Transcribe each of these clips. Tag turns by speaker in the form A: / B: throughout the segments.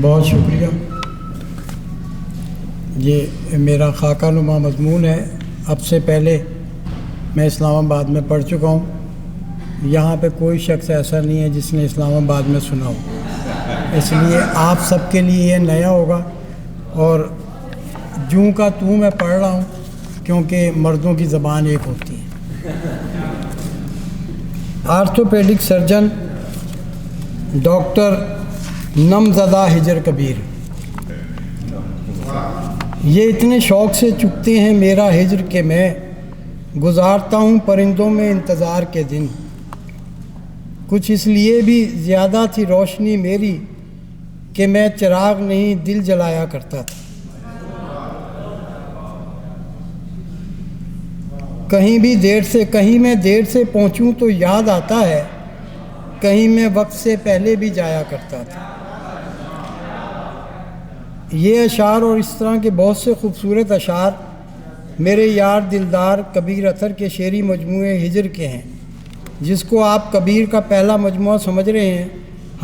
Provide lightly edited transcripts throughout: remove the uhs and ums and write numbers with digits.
A: بہت شکریہ. یہ میرا خاکہ نما مضمون ہے. اب سے پہلے میں اسلام آباد میں پڑھ چکا ہوں. یہاں پہ کوئی شخص ایسا نہیں ہے جس نے اسلام آباد میں سنا ہو، اس لیے آپ سب کے لیے یہ نیا ہوگا. اور جوں کا توں میں پڑھ رہا ہوں کیونکہ مردوں کی زبان ایک ہوتی ہے. آرتھوپیڈک سرجن ڈاکٹر نمزدہ ہجر کبیر. یہ اتنے شوق سے چکتے ہیں میرا ہجر کہ میں گزارتا ہوں پرندوں میں انتظار کے دن. کچھ اس لیے بھی زیادہ تھی روشنی میری کہ میں چراغ نہیں دل جلایا کرتا تھا. کہیں میں دیر سے پہنچوں تو یاد آتا ہے کہیں میں وقت سے پہلے بھی جایا کرتا تھا. یہ اشعار اور اس طرح کے بہت سے خوبصورت اشعار میرے یار دلدار کبیر اطہر کے شعری مجموعے ہجر کے ہیں، جس کو آپ کبیر کا پہلا مجموعہ سمجھ رہے ہیں.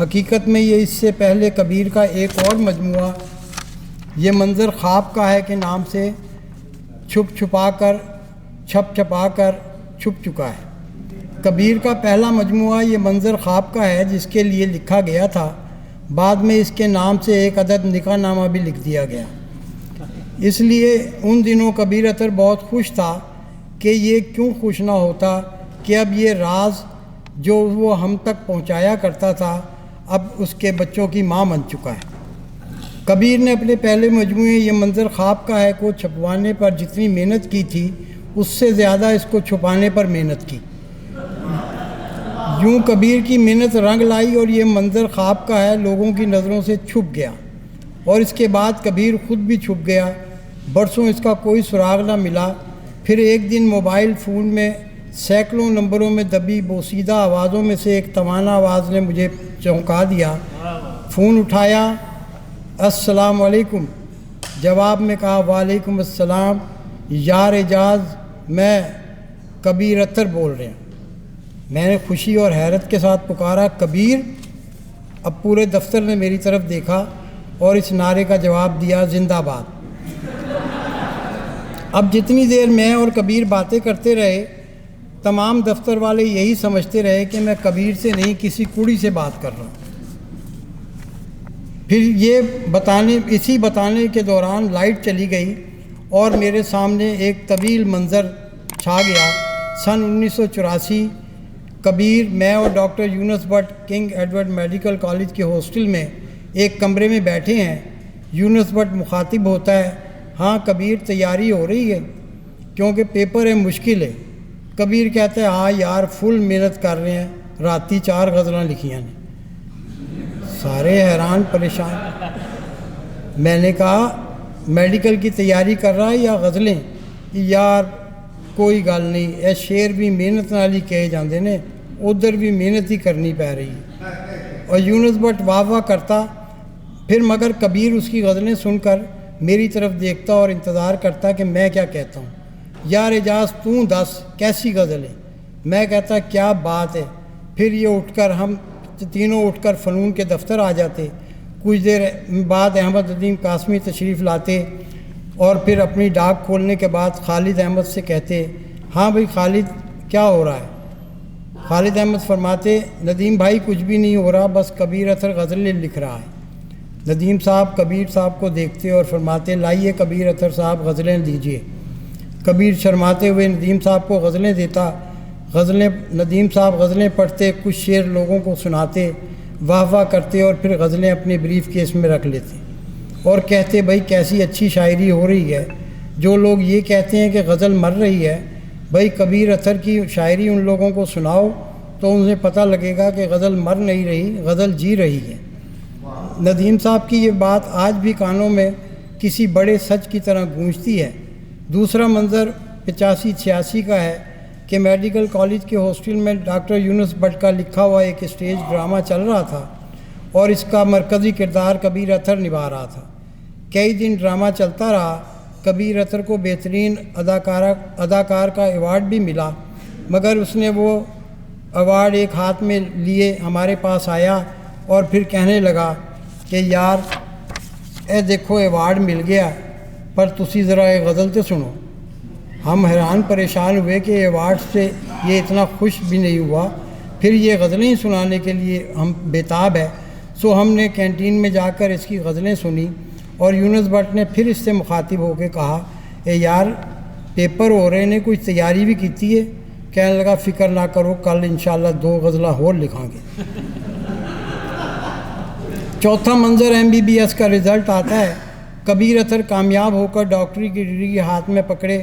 A: حقیقت میں یہ اس سے پہلے کبیر کا ایک اور مجموعہ یہ منظر خواب کا ہے کہ نام سے چھپ چھپا کر چھپ چھپا کر چھپ چکا ہے. کبیر کا پہلا مجموعہ یہ منظر خواب کا ہے جس کے لیے لکھا گیا تھا. بعد میں اس کے نام سے ایک عدد نکاح نامہ بھی لکھ دیا گیا. اس لیے ان دنوں کبیر اطہر بہت خوش تھا کہ یہ کیوں خوش نہ ہوتا کہ اب یہ راز جو وہ ہم تک پہنچایا کرتا تھا اب اس کے بچوں کی ماں بن چکا ہے. کبیر نے اپنے پہلے مجموعے یہ منظر خواب کا ہے کو چھپوانے پر جتنی محنت کی تھی اس سے زیادہ اس کو چھپانے پر محنت کی. یوں کبیر کی محنت رنگ لائی اور یہ منظر خواب کا ہے لوگوں کی نظروں سے چھپ گیا. اور اس کے بعد کبیر خود بھی چھپ گیا. برسوں اس کا کوئی سراغ نہ ملا. پھر ایک دن موبائل فون میں سینکڑوں نمبروں میں دبی بوسیدہ آوازوں میں سے ایک توانا آواز نے مجھے چونکا دیا. فون اٹھایا، السلام علیکم. جواب میں کہا وعلیکم السلام یار اعجاز، میں کبیر اطہر بول رہے ہیں. میں نے خوشی اور حیرت کے ساتھ پکارا کبیر. اب پورے دفتر نے میری طرف دیکھا اور اس نعرے کا جواب دیا زندہ باد. اب جتنی دیر میں اور کبیر باتیں کرتے رہے تمام دفتر والے یہی سمجھتے رہے کہ میں کبیر سے نہیں کسی کڑی سے بات کر رہا ہوں. پھر اسی بتانے کے دوران لائٹ چلی گئی اور میرے سامنے ایک طویل منظر چھا گیا. سن 1984 کبیر، میں اور doctor Younis Butt King Edward Medical College کے ہاسٹل میں ایک کمرے میں بیٹھے ہیں. یونس بٹ مخاطب ہوتا ہے، ہاں کبیر تیاری ہو رہی ہے کیونکہ پیپر ہے مشکل ہے. کبیر کہتا ہے ہاں یار فل محنت کر رہے ہیں، راتی 4 غزلاں لکھیاں نے. سارے حیران پریشان. میں نے کہا میڈیکل کی تیاری کر رہا ہے یا غزلیں؟ یار کوئی گل نہیں، اے شعر بھی محنت نال ہی کہے جاندے نے، ادھر بھی محنت ہی کرنی پی رہی ہے. اور یونس بٹ واہ واہ کرتا. پھر مگر کبیر اس کی غزلیں سن کر میری طرف دیکھتا اور انتظار کرتا کہ میں کیا کہتا ہوں. یار اعجاز تو دس کیسی غزل ہے؟ میں کہتا کیا بات ہے. پھر یہ ہم تینوں اٹھ کر فنون کے دفتر آ جاتے. کچھ دیر بعد احمد ندیم قاسمی تشریف لاتے اور پھر اپنی ڈاک کھولنے کے بعد خالد احمد سے کہتے ہاں بھائی خالد کیا ہو رہا ہے؟ خالد احمد فرماتے ندیم بھائی کچھ بھی نہیں ہو رہا، بس کبیر اطہر غزلیں لکھ رہا ہے. ندیم صاحب کبیر صاحب کو دیکھتے اور فرماتے لائیے کبیر اطہر صاحب غزلیں دیجیے. کبیر شرماتے ہوئے ندیم صاحب کو غزلیں دیتا. ندیم صاحب غزلیں پڑھتے، کچھ شعر لوگوں کو سناتے، واہ واہ کرتے اور پھر غزلیں اپنے بریف کیس میں رکھ لیتے اور کہتے بھائی کیسی اچھی شاعری ہو رہی ہے. جو لوگ یہ کہتے ہیں کہ غزل مر رہی ہے، بھائی کبیر اطہر کی شاعری ان لوگوں کو سناؤ تو انہیں پتہ لگے گا کہ غزل مر نہیں رہی، غزل جی رہی ہے. ندیم صاحب کی یہ بات آج بھی کانوں میں کسی بڑے سچ کی طرح گونجتی ہے. دوسرا منظر 85-86 کا ہے کہ میڈیکل کالج کے ہاسٹل میں ڈاکٹر یونس بٹ کا لکھا ہوا ایک اسٹیج ڈرامہ چل رہا تھا اور اس کا مرکزی کردار کبیر اطہر نبھا رہا تھا. کئی دن ڈرامہ چلتا رہا. کبیر اطہر کو بہترین اداکار کا ایوارڈ بھی ملا، مگر اس نے وہ ایوارڈ ایک ہاتھ میں لیے ہمارے پاس آیا اور پھر کہنے لگا کہ یار اے دیکھو ایوارڈ مل گیا پر تسی ذرا یہ غزل تو سنو۔ ہم حیران پریشان ہوئے کہ ایوارڈ سے یہ اتنا خوش بھی نہیں ہوا، پھر یہ غزلیں سنانے کے لیے ہم بےتاب ہے۔ سو ہم نے کینٹین میں جا کر اس کی غزلیں سنی اور یونس بٹ نے پھر اس سے مخاطب ہو کے کہا اے یار پیپر ہو رہے نے، کوئی تیاری بھی کیتی ہے؟ کہنے لگا فکر نہ کرو، کل انشاءاللہ 2 غزلیں اور لکھاں گے۔ چوتھا منظر MBBS کا رزلٹ آتا ہے۔ کبیر اطہر کامیاب ہو کر ڈاکٹری کی ڈگری ہاتھ میں پکڑے،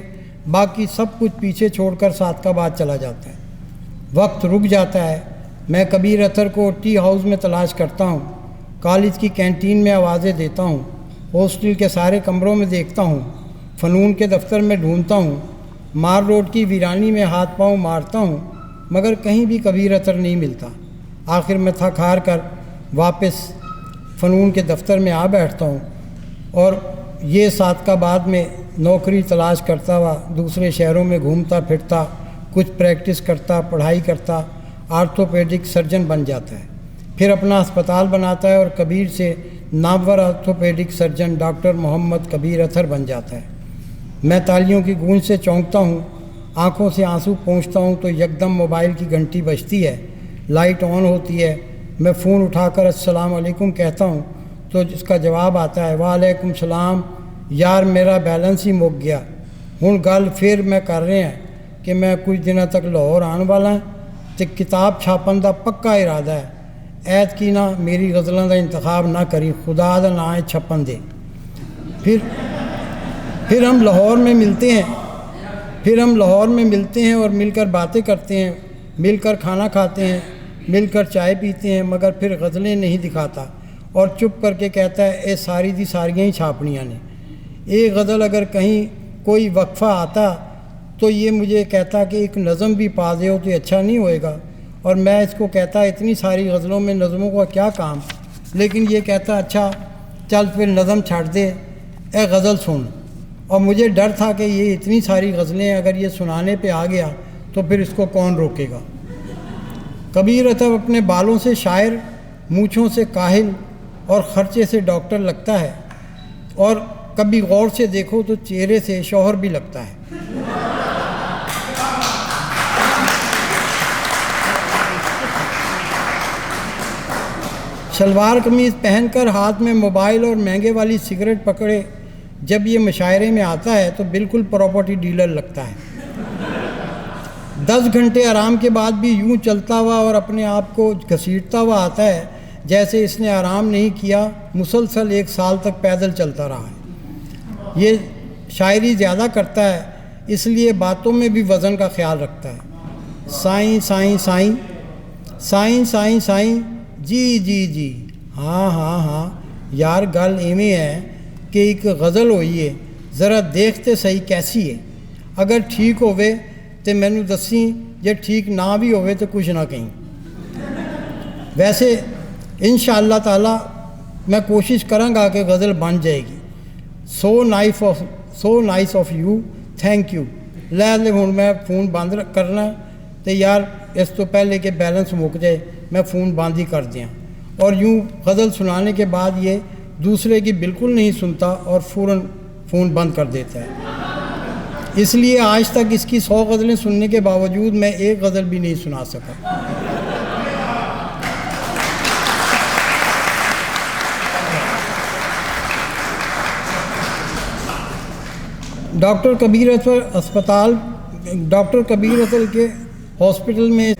A: باقی سب کچھ پیچھے چھوڑ کر صادقآباد چلا جاتا ہے۔ وقت رک جاتا ہے۔ میں کبیر اطہر کو ٹی ہاؤس میں تلاش کرتا ہوں، کالج کی کینٹین میں آوازیں دیتا ہوں، ہاسٹل کے سارے کمروں میں دیکھتا ہوں، فنون کے دفتر میں ڈھونڈتا ہوں، مار روڈ کی ویرانی میں ہاتھ پاؤں مارتا ہوں، مگر کہیں بھی کبیر اطہر نہیں ملتا۔ آخر میں تھک ہار کر واپس فنون کے دفتر میں آ بیٹھتا ہوں اور یہ صادقآباد میں نوکری تلاش کرتا ہوا دوسرے شہروں میں گھومتا پھرتا، کچھ پریکٹس کرتا، پڑھائی کرتا، آرتھوپیڈک سرجن بن جاتا ہے، پھر اپنا ہسپتال بناتا ہے اور کبیر سے نامور آرتھوپیڈک سرجن ڈاکٹر محمد کبیر اطہر بن جاتا ہے۔ میں تالیوں کی گونج سے چونکتا ہوں، آنکھوں سے آنسو پہنچتا ہوں تو یکدم موبائل کی گھنٹی بجتی ہے، لائٹ آن ہوتی ہے، میں فون اٹھا کر السلام علیکم کہتا ہوں تو اس کا جواب آتا ہے وعلیکم السلام، یار میرا بیلنس ہی مک گیا، ہن گل پھر میں کر رہے ہیں کہ میں کچھ دنوں تک لاہور آنے والا ہوں تو کتاب چھاپن کا پکا ارادہ ہے، ایت کی نہ میری غزلوں کا انتخاب نہ کری، خدا دا نام ہے چھپن دے۔ پھر ہم لاہور میں ملتے ہیں اور مل کر باتیں کرتے ہیں، مل کر کھانا کھاتے ہیں، مل کر چائے پیتے ہیں، مگر پھر غزلیں نہیں دکھاتا اور چپ کر کے کہتا ہے اے ساری دی ساریاں ہی چھاپنیاں نے۔ ایک غزل اگر کہیں کوئی وقفہ آتا تو یہ مجھے کہتا کہ ایک نظم بھی پا دے ہو تو اچھا نہیں ہوئے گا، اور میں اس کو کہتا اتنی ساری غزلوں میں نظموں کا کیا کام، لیکن یہ کہتا اچھا چل پھر نظم چھاڑ دے، اے غزل سن۔ اور مجھے ڈر تھا کہ یہ اتنی ساری غزلیں اگر یہ سنانے پہ آ گیا تو پھر اس کو کون روکے گا۔ کبیر اطہر اپنے بالوں سے شاعر، مونچھوں سے کاہل اور خرچے سے ڈاکٹر لگتا ہے، اور کبھی غور سے دیکھو تو چہرے سے شوہر بھی لگتا ہے۔ شلوار قمیض پہن کر ہاتھ میں موبائل اور مہنگے والی سگریٹ پکڑے جب یہ مشاعرے میں آتا ہے تو بالکل پراپرٹی ڈیلر لگتا ہے۔ 10 گھنٹے آرام کے بعد بھی یوں چلتا ہوا اور اپنے آپ کو گھسیٹتا ہوا آتا ہے جیسے اس نے آرام نہیں کیا، مسلسل 1 سال تک پیدل چلتا رہا ہے۔ یہ شاعری زیادہ کرتا ہے، اس لیے باتوں میں بھی وزن کا خیال رکھتا ہے۔ سائیں سائیں سائیں سائیں سائیں سائیں جی جی جی ہاں ہاں ہاں، یار گل ایویں ہے کہ ایک غزل ہوئی ہے، ذرا دیکھتے صحیح کیسی ہے، اگر ٹھیک ہوئے تو مینوں دسی، جے ٹھیک نہ بھی ہوئے تو کچھ نہ کہیں۔ ویسے انشاءاللہ تعالی میں کوشش کروں گا کہ غزل بن جائے گی۔ So nice of you, thank you. لے ہوں میں فون بند کرنا تو یار اس تو پہلے کہ بیلنس مک جائے میں فون بند ہی کر دیا، اور یوں غزل سنانے کے بعد یہ دوسرے کی بالکل نہیں سنتا اور فوراً فون بند کر دیتا ہے۔ اس لیے آج تک اس کی 100 غزلیں سننے کے باوجود میں ایک غزل بھی نہیں سنا سکا۔ ڈاکٹر کبیر اطہر کے ہاسپٹل میں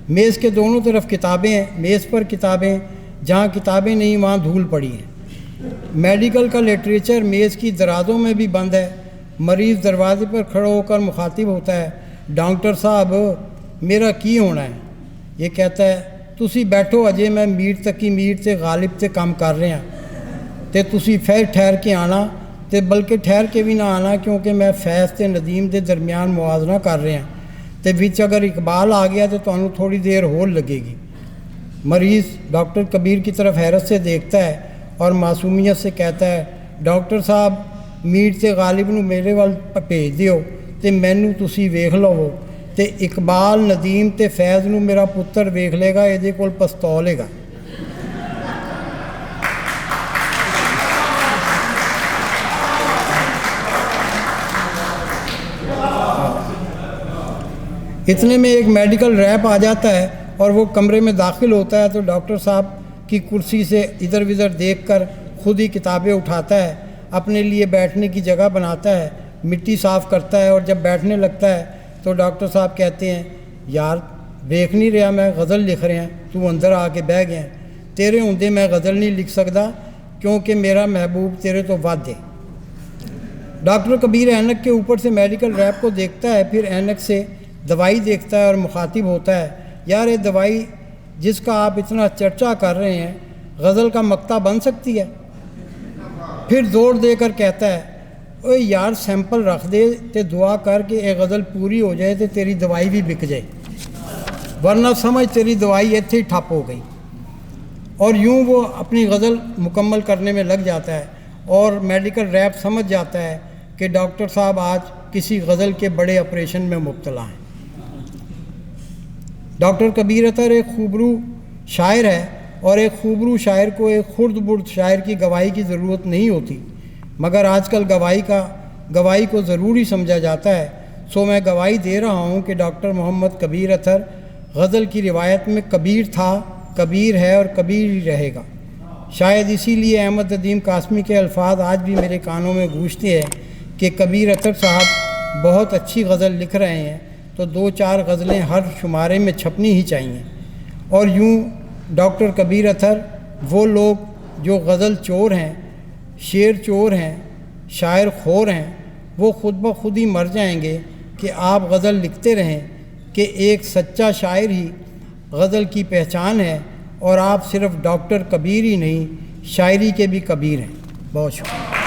A: میز کے دونوں طرف کتابیں ہیں، میز پر کتابیں، جہاں کتابیں نہیں وہاں دھول پڑی ہے۔ میڈیکل کا لٹریچر میز کی درازوں میں بھی بند ہے۔ مریض دروازے پر کھڑا ہو کر مخاطب ہوتا ہے ڈاکٹر صاحب میرا کی ہونا ہے؟ یہ کہتا ہے تسی بیٹھو، اجے میں میر تے غالب تے کام کر رہے ہیں تے تسی پھر ٹھہر کے آنا، تے بلکہ ٹھہر کے بھی نہ آنا کیونکہ میں فیض تے ندیم دے درمیان موازنہ کر رہے ہیں تے وچ اگر اقبال آ گیا تو تمہیں تھوڑی دیر ہور لگے گی۔ مریض ڈاکٹر کبیر کی طرف حیرت سے دیکھتا ہے اور معصومیت سے کہتا ہے ڈاکٹر صاحب میر تے غالب نو میرے وال بھیج دیو تے مینوں تسی ویکھ لو تے اقبال ندیم تے فیض نو میرا پتر ویکھ لے گا، یہ کول پستول ہے گا۔ اتنے میں ایک میڈیکل ریپ آ جاتا ہے اور وہ کمرے میں داخل ہوتا ہے تو ڈاکٹر صاحب کی کرسی سے ادھر ادھر دیکھ کر خود ہی کتابیں اٹھاتا ہے، اپنے لیے بیٹھنے کی جگہ بناتا ہے، مٹی صاف کرتا ہے، اور جب بیٹھنے لگتا ہے تو ڈاکٹر صاحب کہتے ہیں یار دیکھ نہیں رہا میں غزل لکھ رہے ہیں، تو اندر آ کے بیٹھ گیا، تیرے ہوندے میں غزل نہیں لکھ سکتا کیونکہ میرا محبوب تیرے تو ود ہے۔ ڈاکٹر کبیر اینک کے اوپر سے میڈیکل ریپ کو دیکھتا ہے، پھر اینک سے دوائی دیکھتا ہے اور مخاطب ہوتا ہے، یار یہ دوائی جس کا آپ اتنا چرچا کر رہے ہیں غزل کا مقطع بن سکتی ہے؟ پھر زور دے کر کہتا ہے اوے یار سیمپل رکھ دے تے دعا کر کے یہ غزل پوری ہو جائے تے تیری دوائی بھی بک جائے، ورنہ سمجھ تیری دوائی ایتھے ہی ٹھپ ہو گئی۔ اور یوں وہ اپنی غزل مکمل کرنے میں لگ جاتا ہے اور میڈیکل ریپ سمجھ جاتا ہے کہ ڈاکٹر صاحب آج کسی غزل کے بڑے آپریشن میں مبتلا ہیں۔ ڈاکٹر کبیر اطہر ایک خوبرو شاعر ہے، اور ایک خوبرو شاعر کو ایک خرد برد شاعر کی گواہی کی ضرورت نہیں ہوتی، مگر آج کل گواہی کو ضروری سمجھا جاتا ہے، سو میں گواہی دے رہا ہوں کہ ڈاکٹر محمد کبیر اطہر غزل کی روایت میں کبیر تھا، کبیر ہے اور کبیر ہی رہے گا۔ شاید اسی لیے احمد ندیم قاسمی کے الفاظ آج بھی میرے کانوں میں گونجتے ہیں کہ کبیر اطہر صاحب بہت اچھی غزل لکھ رہے ہیں تو 2-4 غزلیں ہر شمارے میں چھپنی ہی چاہیے۔ اور یوں ڈاکٹر کبیر اطہر وہ لوگ جو غزل چور ہیں، شعر چور ہیں، شاعر خور ہیں، وہ خود بخود ہی مر جائیں گے کہ آپ غزل لکھتے رہیں، کہ ایک سچا شاعر ہی غزل کی پہچان ہے، اور آپ صرف ڈاکٹر کبیر ہی نہیں شاعری کے بھی کبیر ہیں۔ بہت شکریہ۔